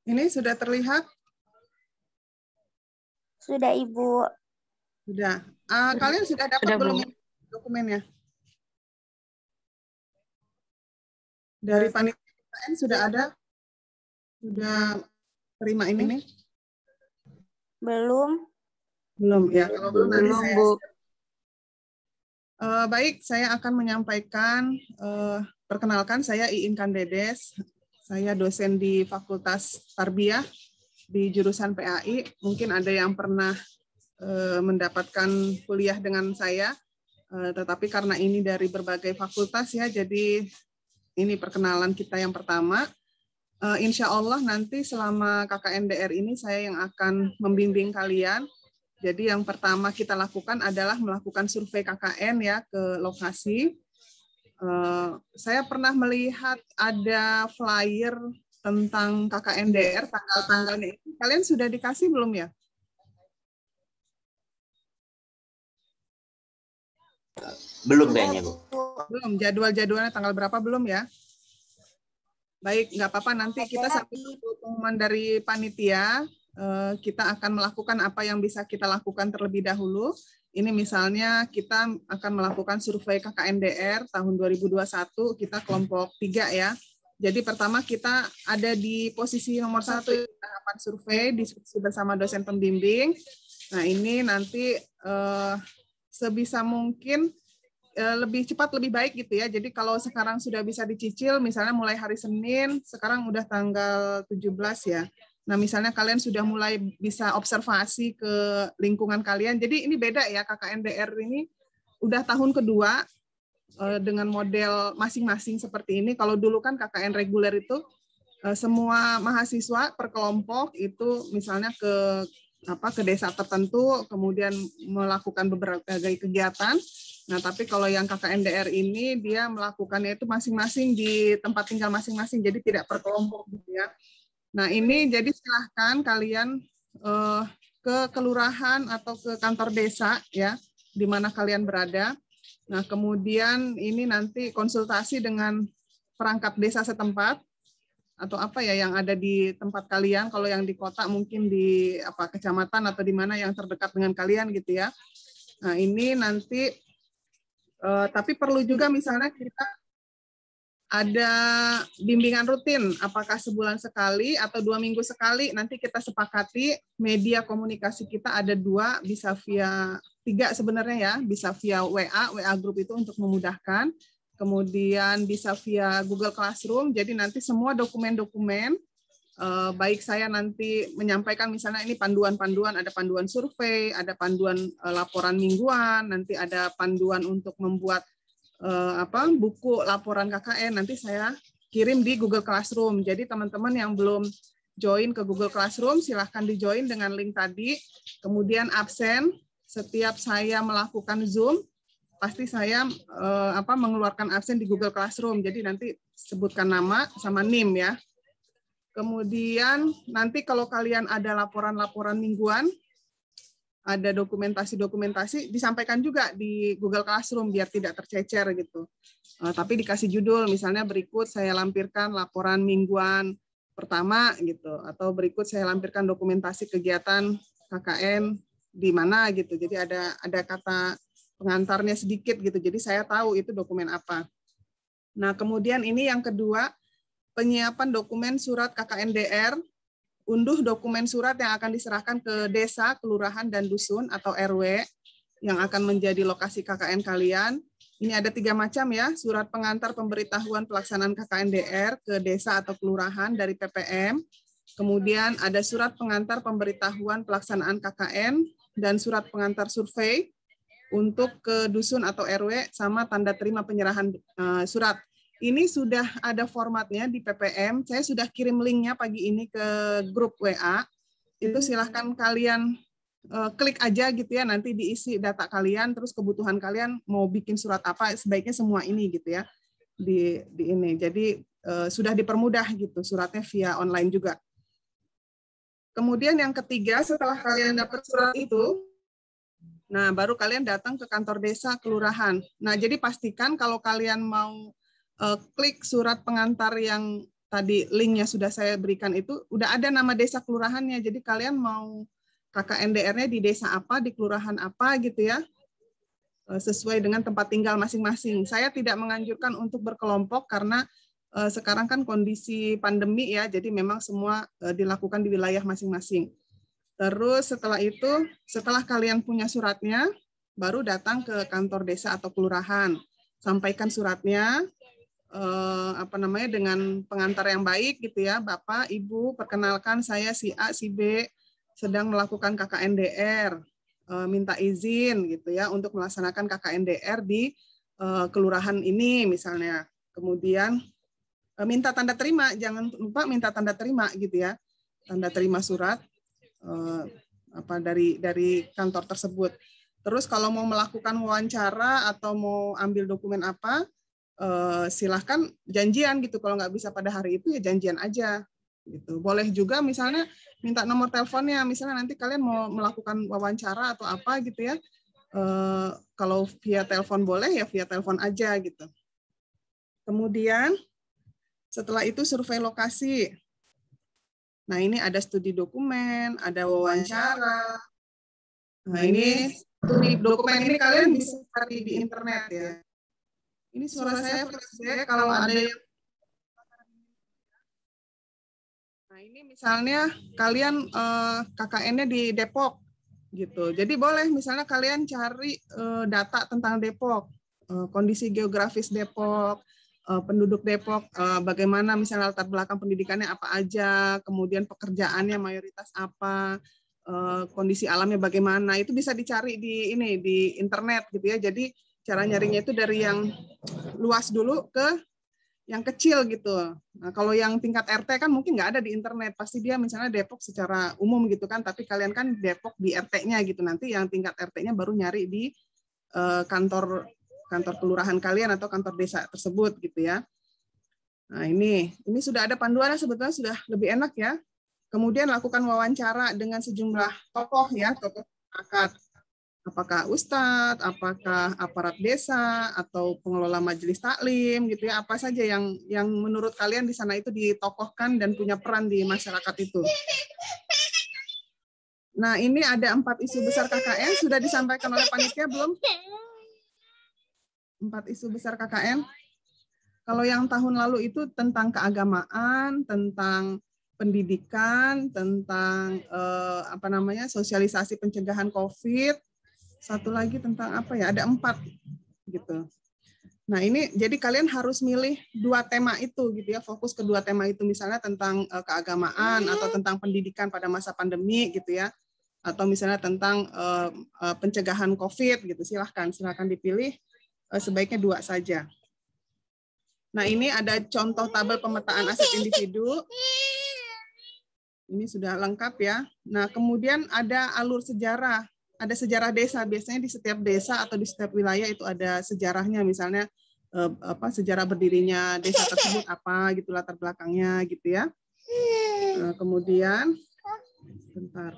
Ini sudah terlihat? Sudah, Ibu. Sudah. Kalian sudah dapat Sudah, Bu. belum ini dokumennya? Dari panitia KKN sudah ada? Sudah terima ini? Belum. Belum ya. Kalau belum nanti Belum, saya Bu. baik, saya akan menyampaikan, perkenalkan saya Iin Kandedes, saya dosen di Fakultas Tarbiyah di jurusan PAI. Mungkin ada yang pernah mendapatkan kuliah dengan saya, tetapi karena ini dari berbagai fakultas ya, jadi ini perkenalan kita yang pertama. Insya Allah nanti selama KKNDR ini saya yang akan membimbing kalian. Jadi yang pertama kita lakukan adalah melakukan survei KKN ya ke lokasi. Saya pernah melihat ada flyer tentang KKNDR, tanggal-tanggalnya itu. Kalian sudah dikasih belum ya? Belum kayaknya, Bu. Belum, jadwal-jadwalnya tanggal berapa belum ya? Baik, nggak apa-apa, nanti kita sampai pengumuman dari panitia, kita akan melakukan apa yang bisa kita lakukan terlebih dahulu. Ini misalnya kita akan melakukan survei KKNDR tahun 2021, kita kelompok 3 ya. Jadi pertama kita ada di posisi nomor 1, tahapan survei, diskusi bersama dosen pembimbing. Nah ini nanti sebisa mungkin lebih cepat lebih baik gitu ya. Jadi kalau sekarang sudah bisa dicicil, misalnya mulai hari Senin, sekarang udah tanggal 17 ya. Nah misalnya kalian sudah mulai bisa observasi ke lingkungan kalian. Jadi ini beda ya, KKNDR ini udah tahun kedua dengan model masing-masing seperti ini. Kalau dulu kan KKN reguler itu semua mahasiswa per kelompok itu misalnya ke desa tertentu, kemudian melakukan berbagai kegiatan. Nah, tapi kalau yang KKNDR ini dia melakukannya itu masing-masing di tempat tinggal masing-masing, jadi tidak per kelompok gitu ya. Nah, ini jadi silahkan kalian ke kelurahan atau ke kantor desa ya, di mana kalian berada. Nah, kemudian ini nanti konsultasi dengan perangkat desa setempat atau apa ya yang ada di tempat kalian. Kalau yang di kota mungkin di kecamatan atau di mana yang terdekat dengan kalian gitu ya. Nah, ini nanti tapi perlu juga misalnya kita ada bimbingan rutin, apakah sebulan sekali atau 2 minggu sekali, nanti kita sepakati media komunikasi kita ada 2, bisa via 3 sebenarnya ya, bisa via WA group itu untuk memudahkan, kemudian bisa via Google Classroom, jadi nanti semua dokumen-dokumen, baik saya nanti menyampaikan misalnya ini panduan-panduan, ada panduan survei, ada panduan laporan mingguan, nanti ada panduan untuk membuat buku laporan KKN, nanti saya kirim di Google Classroom. Jadi teman-teman yang belum join ke Google Classroom, silahkan di-join dengan link tadi. Kemudian absen, setiap saya melakukan Zoom, pasti saya mengeluarkan absen di Google Classroom. Jadi nanti sebutkan nama sama NIM ya. Kemudian nanti kalau kalian ada laporan-laporan mingguan, ada dokumentasi-dokumentasi, disampaikan juga di Google Classroom biar tidak tercecer gitu. Tapi dikasih judul, misalnya berikut saya lampirkan laporan mingguan pertama gitu, atau berikut saya lampirkan dokumentasi kegiatan KKN di mana gitu. Jadi ada kata pengantarnya sedikit gitu. Jadi saya tahu itu dokumen apa. Nah, kemudian ini yang kedua, penyiapan dokumen surat KKNDR, unduh dokumen surat yang akan diserahkan ke desa, kelurahan, dan dusun atau RW yang akan menjadi lokasi KKN kalian. Ini ada 3 macam ya, surat pengantar pemberitahuan pelaksanaan KKNDR ke desa atau kelurahan dari PPM. Kemudian ada surat pengantar pemberitahuan pelaksanaan KKN dan surat pengantar survei untuk ke dusun atau RW sama tanda terima penyerahan surat. Ini sudah ada formatnya di PPM. Saya sudah kirim linknya pagi ini ke grup WA. Itu silahkan kalian klik aja gitu ya. Nanti diisi data kalian, terus kebutuhan kalian mau bikin surat apa, sebaiknya semua ini gitu ya. Di ini. Jadi sudah dipermudah gitu, suratnya via online juga. Kemudian yang ketiga, setelah kalian dapat surat itu, nah baru kalian datang ke kantor desa, kelurahan. Nah jadi pastikan kalau kalian mau klik surat pengantar yang tadi linknya sudah saya berikan itu, udah ada nama desa kelurahannya. Jadi kalian mau KKNDR-nya di desa apa, di kelurahan apa gitu ya, sesuai dengan tempat tinggal masing-masing. Saya tidak menganjurkan untuk berkelompok karena sekarang kan kondisi pandemi ya, jadi memang semua dilakukan di wilayah masing-masing. Terus setelah itu, setelah kalian punya suratnya, baru datang ke kantor desa atau kelurahan, sampaikan suratnya, dengan pengantar yang baik gitu ya, Bapak, Ibu, perkenalkan saya si A, si B sedang melakukan KKNDR, minta izin gitu ya untuk melaksanakan KKNDR di kelurahan ini misalnya. Kemudian minta tanda terima, jangan lupa minta tanda terima gitu ya, tanda terima surat dari kantor tersebut. Terus kalau mau melakukan wawancara atau mau ambil dokumen apa, silahkan janjian gitu. Kalau nggak bisa pada hari itu ya janjian aja gitu. Boleh juga misalnya minta nomor teleponnya, misalnya nanti kalian mau melakukan wawancara atau apa gitu ya. Kalau via telepon boleh ya via telepon aja gitu. Kemudian setelah itu survei lokasi. Nah ini ada studi dokumen, ada wawancara. Nah ini studi dokumen ini kalian bisa cari di internet ya. Ini suara saya flashback kalau ada yang. Nah ini misalnya kalian KKN-nya di Depok gitu. Jadi boleh misalnya kalian cari data tentang Depok, kondisi geografis Depok, penduduk Depok, bagaimana misalnya latar belakang pendidikannya apa aja, kemudian pekerjaannya mayoritas apa, kondisi alamnya bagaimana, itu bisa dicari di internet gitu ya. Jadi cara nyarinya itu dari yang luas dulu ke yang kecil gitu. Nah, kalau yang tingkat RT kan mungkin nggak ada di internet, pasti dia misalnya Depok secara umum gitu kan, tapi kalian kan Depok di RT-nya gitu, nanti yang tingkat RT-nya baru nyari di kantor kelurahan kalian atau kantor desa tersebut gitu ya. Nah ini sudah ada panduannya, sebetulnya sudah lebih enak ya. Kemudian lakukan wawancara dengan sejumlah tokoh ya, tokoh masyarakat. Apakah ustadz, apakah aparat desa, atau pengelola majelis taklim, gitu ya, apa saja yang menurut kalian di sana itu ditokohkan dan punya peran di masyarakat itu. Nah, ini ada 4 isu besar KKN, sudah disampaikan oleh panitia belum? 4 isu besar KKN. Kalau yang tahun lalu itu tentang keagamaan, tentang pendidikan, tentang sosialisasi pencegahan COVID. Satu lagi tentang apa ya? Ada 4 gitu. Nah ini jadi kalian harus milih 2 tema itu gitu ya, fokus ke 2 tema itu, misalnya tentang keagamaan atau tentang pendidikan pada masa pandemi gitu ya, atau misalnya tentang pencegahan COVID gitu. Silahkan dipilih, sebaiknya 2 saja. Nah ini ada contoh tabel pemetaan aset individu. Ini sudah lengkap ya. Nah kemudian ada alur sejarah. Ada sejarah desa, biasanya di setiap desa atau di setiap wilayah itu ada sejarahnya, misalnya sejarah berdirinya desa tersebut apa gitu, latar belakangnya gitu ya. Kemudian bentar.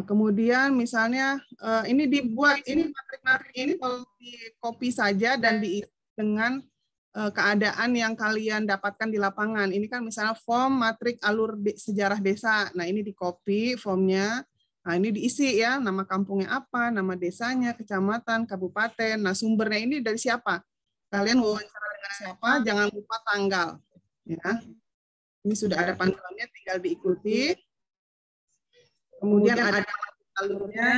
Kemudian misalnya ini dibuat, ini matrik-matrik ini kalau di copy saja dan diisi dengan keadaan yang kalian dapatkan di lapangan. Ini kan misalnya form matrik alur sejarah desa. Nah ini di copy formnya. Nah ini diisi ya, nama kampungnya apa, nama desanya, kecamatan, kabupaten. Nah sumbernya ini dari siapa? Kalian wawancara dengan siapa? Jangan lupa tanggal. Ya. Ini sudah ada panduannya, tinggal diikuti. Kemudian ada alurnya.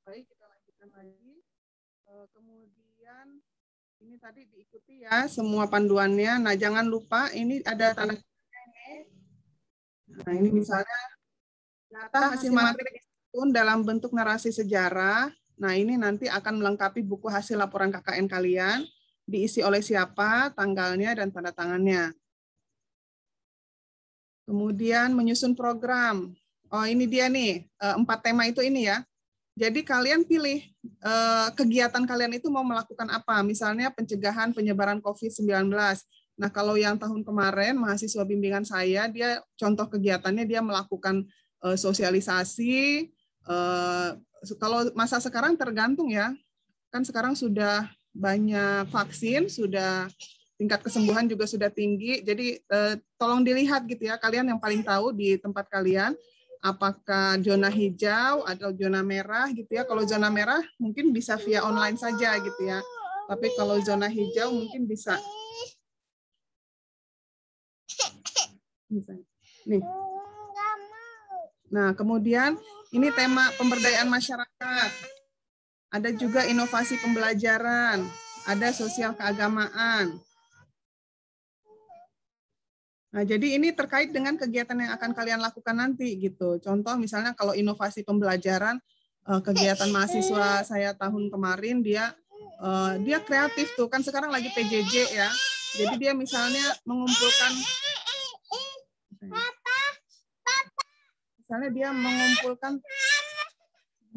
Baik, kita lanjutkan lagi. Kemudian ini tadi diikuti ya semua panduannya. Nah jangan lupa ini ada tanda ini. Nah ini misalnya data hasil matrik pun dalam bentuk narasi sejarah. Nah ini nanti akan melengkapi buku hasil laporan KKN kalian. Diisi oleh siapa, tanggalnya, dan tanda tangannya. Kemudian menyusun program. Oh ini dia nih, 4 tema itu ini ya. Jadi kalian pilih kegiatan kalian itu mau melakukan apa. Misalnya pencegahan penyebaran COVID-19. Nah, kalau yang tahun kemarin mahasiswa bimbingan saya, dia contoh kegiatannya dia melakukan sosialisasi. Kalau masa sekarang tergantung ya, kan sekarang sudah banyak vaksin, sudah tingkat kesembuhan juga sudah tinggi. Jadi tolong dilihat gitu ya, kalian yang paling tahu di tempat kalian, apakah zona hijau atau zona merah gitu ya. Kalau zona merah mungkin bisa via online saja gitu ya. Tapi kalau zona hijau mungkin bisa. Nih. Nah, kemudian ini tema pemberdayaan masyarakat. Ada juga inovasi pembelajaran, ada sosial keagamaan. Nah, jadi ini terkait dengan kegiatan yang akan kalian lakukan nanti gitu. Contoh misalnya kalau inovasi pembelajaran, kegiatan mahasiswa saya tahun kemarin dia kreatif tuh, kan sekarang lagi PJJ ya. Jadi dia misalnya mengumpulkan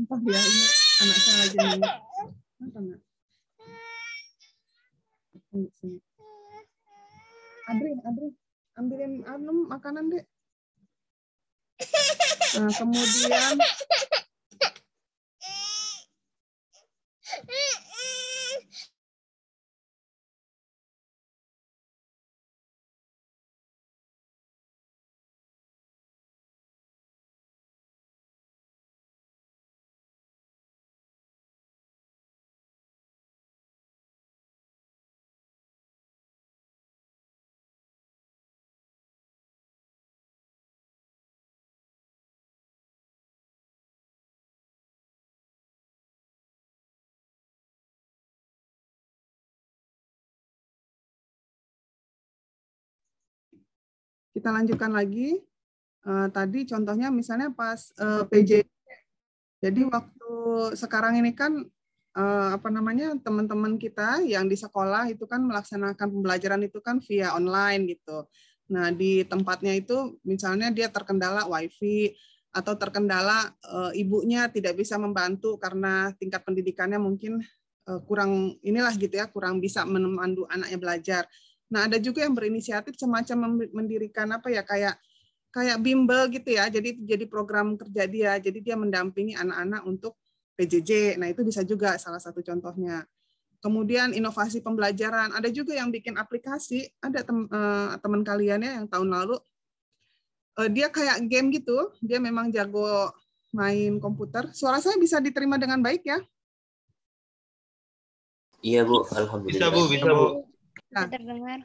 entah dia ini anak saya lagi nangis. Adri, ambilin makanan deh. Nah, kemudian kita lanjutkan lagi. Tadi contohnya misalnya pas PJ. Jadi waktu sekarang ini kan teman-teman kita yang di sekolah itu kan melaksanakan pembelajaran itu kan via online gitu. Nah, di tempatnya itu misalnya dia terkendala WiFi atau terkendala ibunya tidak bisa membantu karena tingkat pendidikannya mungkin kurang inilah gitu ya, kurang bisa memandu anaknya belajar. Nah, ada juga yang berinisiatif semacam mendirikan kayak bimbel gitu ya. Jadi program kerja dia. Jadi dia mendampingi anak-anak untuk PJJ. Nah, itu bisa juga salah satu contohnya. Kemudian inovasi pembelajaran. Ada juga yang bikin aplikasi. Ada teman kalian ya yang tahun lalu dia kayak game gitu. Dia memang jago main komputer. Suara saya bisa diterima dengan baik ya? Iya, Bu. Alhamdulillah. Bisa, Bu. Nah, terdengar.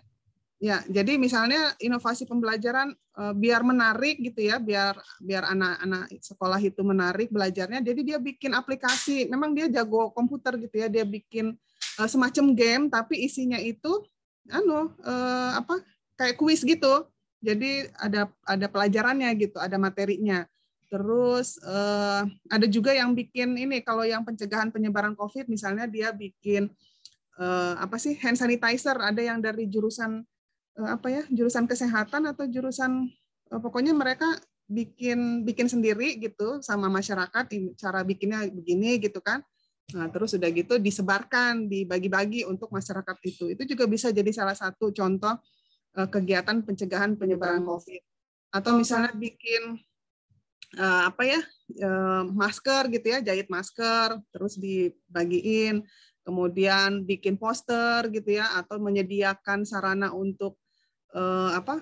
Ya, jadi misalnya inovasi pembelajaran biar menarik gitu ya, biar anak-anak sekolah itu menarik belajarnya. Jadi dia bikin aplikasi. Memang dia jago komputer gitu ya. Dia bikin semacam game, tapi isinya itu kayak kuis gitu. Jadi ada pelajarannya gitu, ada materinya. Terus ada juga yang bikin ini, kalau yang pencegahan penyebaran COVID, misalnya dia bikin hand sanitizer. Ada yang dari jurusan jurusan kesehatan atau jurusan pokoknya mereka bikin sendiri gitu sama masyarakat, cara bikinnya begini gitu kan. Nah, terus udah gitu disebarkan, dibagi-bagi untuk masyarakat itu juga bisa jadi salah satu contoh kegiatan pencegahan penyebaran COVID. Atau misalnya bikin masker gitu ya, jahit masker terus dibagiin, kemudian bikin poster gitu ya, atau menyediakan sarana untuk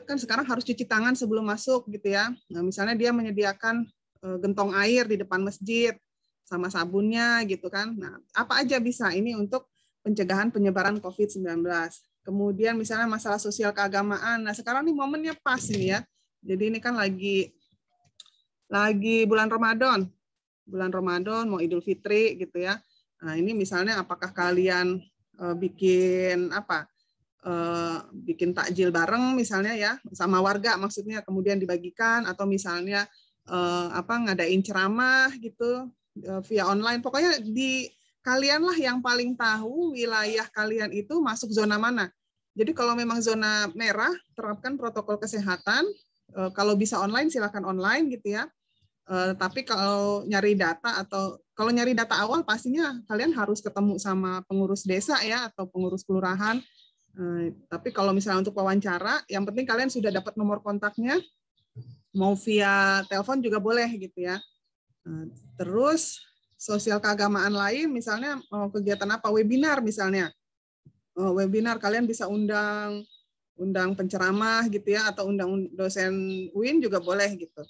kan sekarang harus cuci tangan sebelum masuk gitu ya. Nah, misalnya dia menyediakan gentong air di depan masjid sama sabunnya gitu kan. Nah, apa aja bisa ini untuk pencegahan penyebaran COVID-19. Kemudian misalnya masalah sosial keagamaan. Nah, sekarang nih momennya pas ini ya. Jadi ini kan lagi bulan Ramadan. Bulan Ramadan mau Idul Fitri gitu ya. Nah, ini misalnya apakah kalian bikin bikin takjil bareng misalnya ya sama warga, maksudnya kemudian dibagikan, atau misalnya ngadain ceramah gitu via online. Pokoknya kalianlah yang paling tahu wilayah kalian itu masuk zona mana. Jadi kalau memang zona merah, terapkan protokol kesehatan. Kalau bisa online silakan online gitu ya. Tapi kalau nyari data awal pastinya kalian harus ketemu sama pengurus desa ya atau pengurus kelurahan. Tapi kalau misalnya untuk wawancara, yang penting kalian sudah dapat nomor kontaknya, mau via telepon juga boleh gitu ya. Terus sosial keagamaan lain, misalnya kegiatan apa, webinar misalnya. Webinar kalian bisa undang penceramah gitu ya, atau undang dosen UIN juga boleh gitu.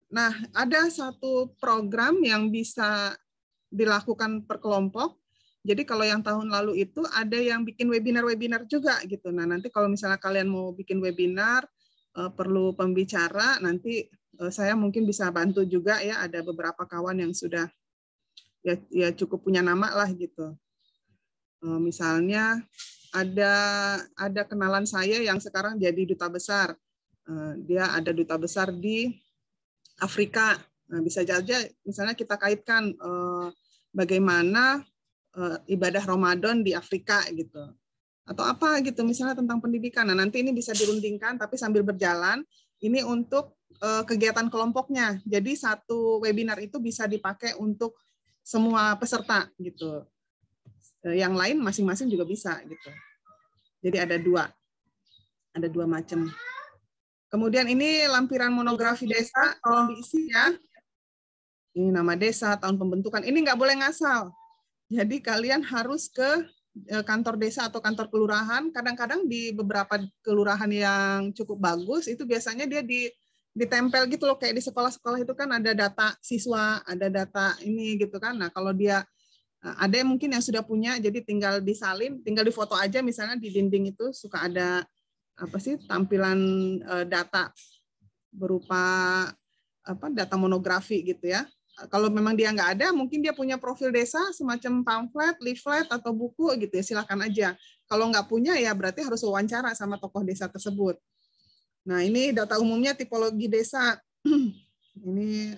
Nah, ada satu program yang bisa dilakukan per kelompok. Jadi kalau yang tahun lalu itu ada yang bikin webinar-webinar juga gitu. Nah, nanti kalau misalnya kalian mau bikin webinar, perlu pembicara, nanti saya mungkin bisa bantu juga ya. Ada beberapa kawan yang sudah ya cukup punya nama lah gitu. Misalnya ada kenalan saya yang sekarang jadi duta besar. Dia ada duta besar di Afrika. Nah, bisa saja misalnya kita kaitkan bagaimana ibadah Ramadan di Afrika gitu. Atau apa gitu misalnya tentang pendidikan. Nah, nanti ini bisa dirundingkan tapi sambil berjalan. Ini untuk kegiatan kelompoknya. Jadi satu webinar itu bisa dipakai untuk semua peserta gitu. Yang lain masing-masing juga bisa gitu. Jadi ada dua macam. Kemudian ini lampiran monografi desa, tolong diisi ya. Ini nama desa, tahun pembentukan. Ini nggak boleh ngasal. Jadi kalian harus ke kantor desa atau kantor kelurahan. Kadang-kadang di beberapa kelurahan yang cukup bagus, itu biasanya dia ditempel gitu loh. Kayak di sekolah-sekolah itu kan ada data siswa, ada data ini gitu kan. Nah kalau dia ada yang mungkin yang sudah punya, jadi tinggal disalin, tinggal difoto aja misalnya di dinding itu suka ada apa sih tampilan data berupa data monografi gitu ya. Kalau memang dia nggak ada, mungkin dia punya profil desa semacam pamflet, leaflet atau buku gitu ya, silakan aja. Kalau nggak punya ya berarti harus wawancara sama tokoh desa tersebut. Nah ini data umumnya tipologi desa. Ini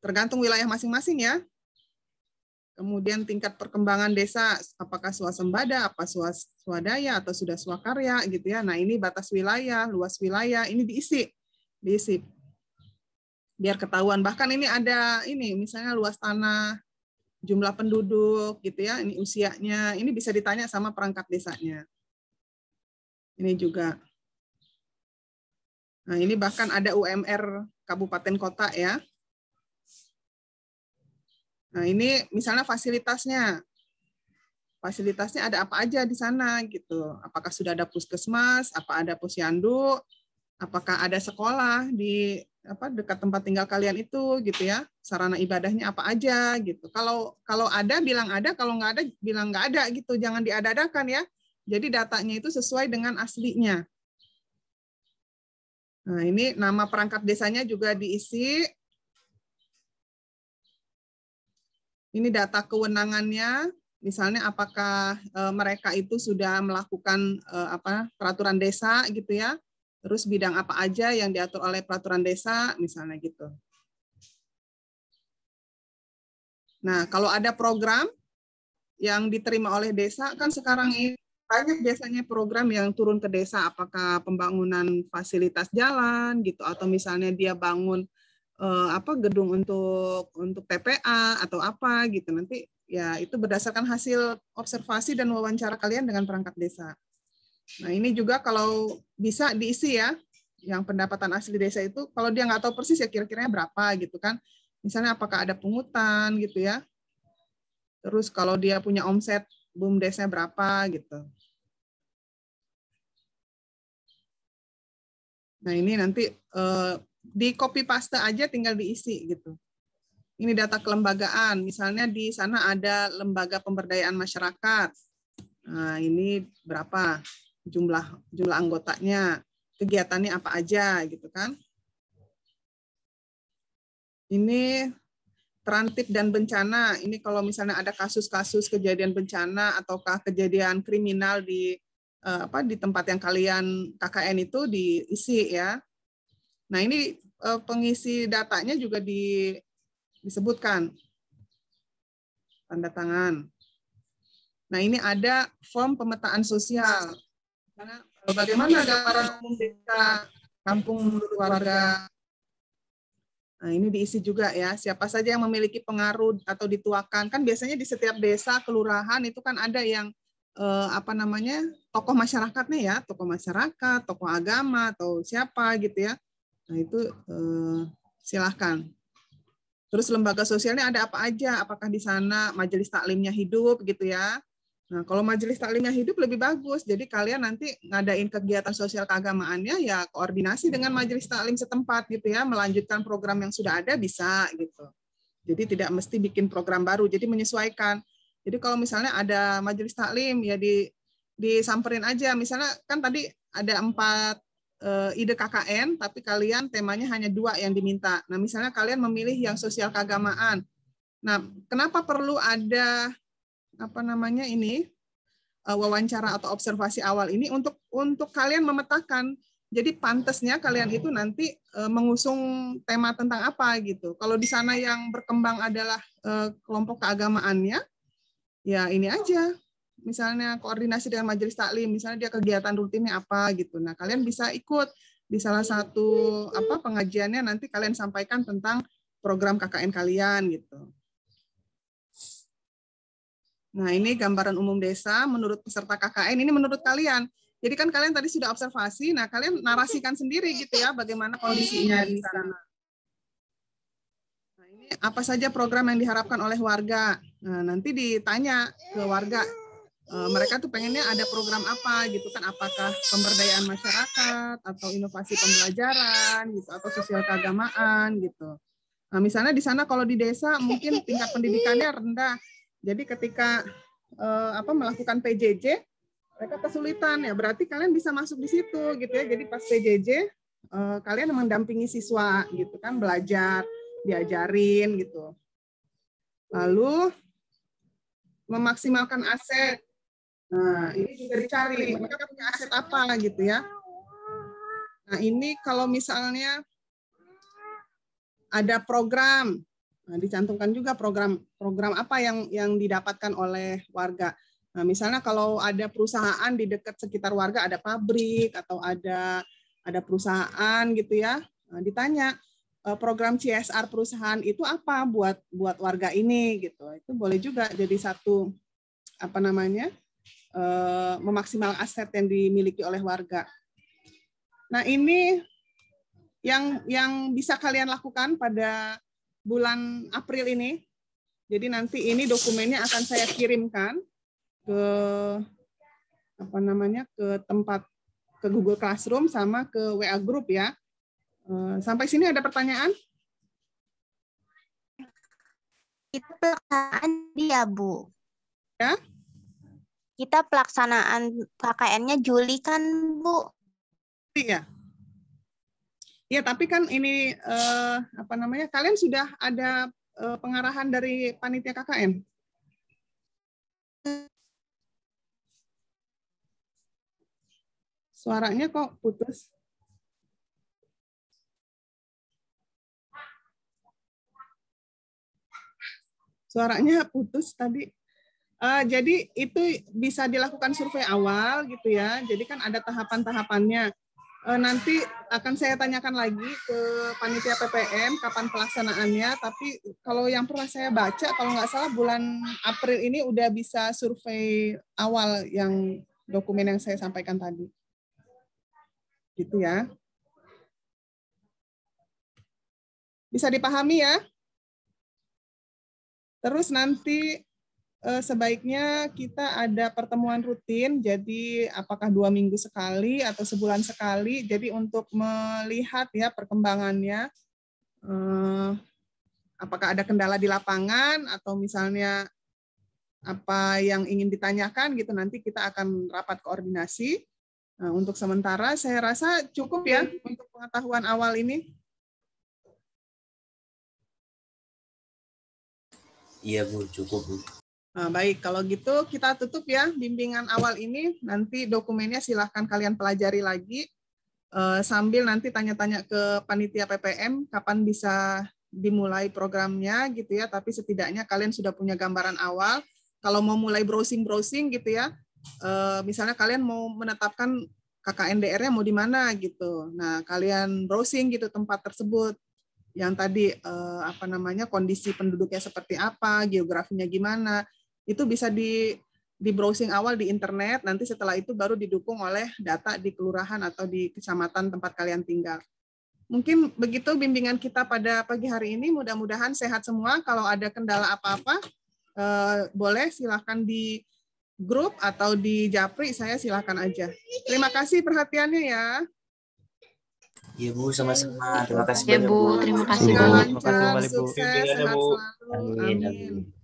tergantung wilayah masing-masing ya. Kemudian tingkat perkembangan desa, apakah swasembada, apa swadaya, atau sudah swakarya gitu ya. Nah ini batas wilayah, luas wilayah, ini diisi. Biar ketahuan. Bahkan ini ada ini, misalnya luas tanah, jumlah penduduk gitu ya, ini usianya, ini bisa ditanya sama perangkat desanya. Ini juga. Nah ini bahkan ada UMR kabupaten kota ya. Nah, ini misalnya fasilitasnya. Fasilitasnya ada apa aja di sana gitu. Apakah sudah ada puskesmas, apa ada posyandu, apakah ada sekolah di dekat tempat tinggal kalian itu gitu ya. Sarana ibadahnya apa aja gitu. Kalau ada bilang ada, kalau nggak ada bilang nggak ada gitu. Jangan diada-adakan ya. Jadi datanya itu sesuai dengan aslinya. Nah, ini nama perangkat desanya juga diisi. Ini data kewenangannya, misalnya apakah mereka itu sudah melakukan peraturan desa gitu ya, terus bidang apa aja yang diatur oleh peraturan desa, misalnya gitu. Nah, kalau ada program yang diterima oleh desa, kan sekarang ini banyak biasanya program yang turun ke desa, apakah pembangunan fasilitas jalan gitu, atau misalnya dia bangun gedung untuk TPA atau apa gitu, nanti ya itu berdasarkan hasil observasi dan wawancara kalian dengan perangkat desa. Nah ini juga kalau bisa diisi ya, yang pendapatan asli desa itu kalau dia nggak tahu persis ya kira-kiranya berapa gitu kan, misalnya apakah ada pungutan gitu ya, terus kalau dia punya omset BUMDes-nya berapa gitu. Nah ini nanti di copy paste aja tinggal diisi gitu. Ini data kelembagaan, misalnya di sana ada lembaga pemberdayaan masyarakat. Nah, ini berapa jumlah anggotanya, kegiatannya apa aja gitu kan. Ini terantip dan bencana. Ini kalau misalnya ada kasus-kasus kejadian bencana ataukah kejadian kriminal di tempat yang kalian KKN itu diisi ya. Nah, ini pengisi datanya juga disebutkan tanda tangan. Nah, ini ada form pemetaan sosial. Bagaimana gambaran umum desa kampung menurut warga? Nah, ini diisi juga ya, siapa saja yang memiliki pengaruh atau dituakan. Kan biasanya di setiap desa, kelurahan itu kan ada yang tokoh masyarakatnya ya, tokoh masyarakat, tokoh agama atau siapa gitu ya. Nah, itu silahkan. Terus lembaga sosialnya ada apa aja? Apakah di sana majelis taklimnya hidup gitu ya? Nah, kalau majelis taklimnya hidup lebih bagus. Jadi kalian nanti ngadain kegiatan sosial keagamaannya ya koordinasi dengan majelis taklim setempat gitu ya, melanjutkan program yang sudah ada bisa gitu. Jadi tidak mesti bikin program baru. Jadi menyesuaikan. Jadi kalau misalnya ada majelis taklim ya disamperin aja. Misalnya kan tadi ada 4 ide KKN, tapi kalian temanya hanya 2 yang diminta. Nah, misalnya kalian memilih yang sosial keagamaan. Nah, kenapa perlu ada wawancara atau observasi awal ini untuk kalian memetakan. Jadi pantasnya kalian itu nanti mengusung tema tentang apa gitu. Kalau di sana yang berkembang adalah kelompok keagamaannya, ya ini aja. Misalnya koordinasi dengan majelis taklim, misalnya dia kegiatan rutinnya apa gitu. Nah, kalian bisa ikut di salah satu pengajiannya, nanti kalian sampaikan tentang program KKN kalian gitu. Nah, ini gambaran umum desa menurut peserta KKN, ini menurut kalian. Jadi kan kalian tadi sudah observasi, nah kalian narasikan sendiri gitu ya, bagaimana kondisinya di sana. Nah, ini apa saja program yang diharapkan oleh warga. Nah, nanti ditanya ke warga, mereka tuh pengennya ada program apa gitu kan, apakah pemberdayaan masyarakat, atau inovasi pembelajaran, gitu, atau sosial keagamaan gitu. Nah, misalnya di sana kalau di desa mungkin tingkat pendidikannya rendah. Jadi ketika melakukan PJJ, mereka kesulitan ya. Berarti kalian bisa masuk di situ gitu ya. Jadi pas PJJ kalian mendampingi siswa gitu kan, belajar, diajarin gitu. Lalu memaksimalkan aset. Nah, ini juga dicari. Mereka punya aset apa gitu ya. Nah, ini kalau misalnya ada program, nah, dicantumkan juga program apa yang didapatkan oleh warga. Nah, misalnya kalau ada perusahaan di dekat sekitar warga, ada pabrik atau ada perusahaan gitu ya, nah, ditanya program CSR perusahaan itu apa buat warga ini gitu. Itu boleh juga jadi satu memaksimal aset yang dimiliki oleh warga. Nah, ini yang bisa kalian lakukan pada bulan April ini. Jadi nanti ini dokumennya akan saya kirimkan ke ke Google Classroom sama ke WA Group ya. Sampai sini ada pertanyaan? Kita pelaksanaan dia, Bu. Ya? Kita pelaksanaan KKN-nya Juli kan, Bu? Iya. Ya, tapi kan ini kalian sudah ada pengarahan dari panitia KKN? Suaranya kok putus? Suaranya putus tadi. Jadi itu bisa dilakukan survei awal gitu ya. Jadi kan ada tahapan-tahapannya. Nanti akan saya tanyakan lagi ke panitia PPM kapan pelaksanaannya. Tapi kalau yang pernah saya baca, kalau nggak salah bulan April ini udah bisa survei awal yang dokumen yang saya sampaikan tadi. Gitu ya. Bisa dipahami ya? Terus nanti sebaiknya kita ada pertemuan rutin, jadi apakah 2 minggu sekali atau sebulan sekali, jadi untuk melihat ya perkembangannya, apakah ada kendala di lapangan atau misalnya apa yang ingin ditanyakan gitu, nanti kita akan rapat koordinasi. Nah, untuk sementara saya rasa cukup ya untuk pengetahuan awal ini. Iya Bu, cukup Bu. Nah, baik, kalau gitu kita tutup ya bimbingan awal ini. Nanti dokumennya silahkan kalian pelajari lagi. Sambil nanti tanya-tanya ke panitia PPM kapan bisa dimulai programnya gitu ya. Tapi setidaknya kalian sudah punya gambaran awal. Kalau mau mulai browsing-browsing gitu ya, misalnya kalian mau menetapkan KKN DR-nya mau di mana gitu. Nah, kalian browsing gitu tempat tersebut. yang tadi kondisi penduduknya seperti apa, geografinya gimana, itu bisa di browsing awal di internet, nanti setelah itu baru didukung oleh data di kelurahan atau di kecamatan tempat kalian tinggal. Mungkin begitu bimbingan kita pada pagi hari ini, mudah-mudahan sehat semua. Kalau ada kendala apa-apa, boleh silahkan di grup atau di Japri, saya silahkan aja. Terima kasih perhatiannya ya. Iya Bu, sama-sama. Terima kasih Ya banyak Bu, Bu. terima kasih Bu. Semoga Terima kasih lancar, kembali, Bu. sukses, sehat selalu. Amin. Amin. Amin.